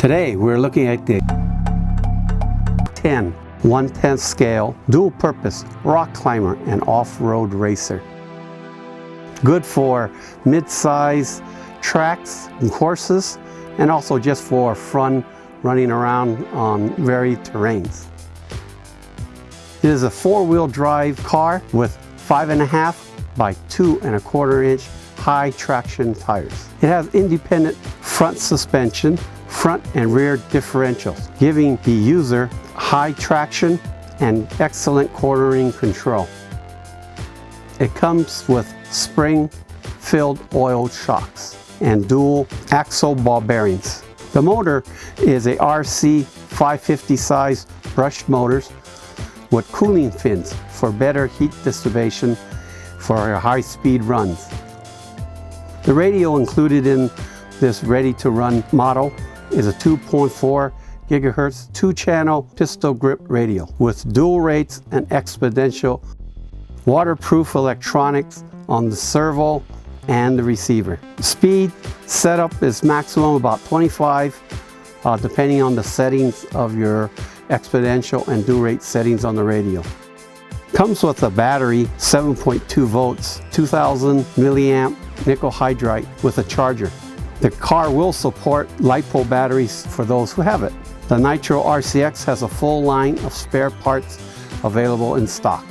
Today we're looking at the 10 1/10 scale dual purpose rock climber and off-road racer. Good for mid-size tracks and courses, and also just for fun running around on varied terrains. It is a 4-wheel drive car with 5.5 by 2.25 inch high traction tires. It has independent front suspension, front and rear differentials, giving the user high traction and excellent cornering control. It comes with spring-filled oil shocks and dual axle ball bearings. The motor is a RC 550 size brushed motors with cooling fins for better heat dissipation for your high-speed runs. The radio included in this ready-to-run model is a 2.4 gigahertz 2-channel pistol grip radio with dual rates and exponential waterproof electronics on the servo and the receiver. Speed setup is maximum about 25 depending on the settings of your exponential and dual rate settings on the radio. Comes with a battery, 7.2 volts, 2000 milliamp nickel hydride with a charger. The car will support LIPO batteries for those who have it. The NitroRCX has a full line of spare parts available in stock.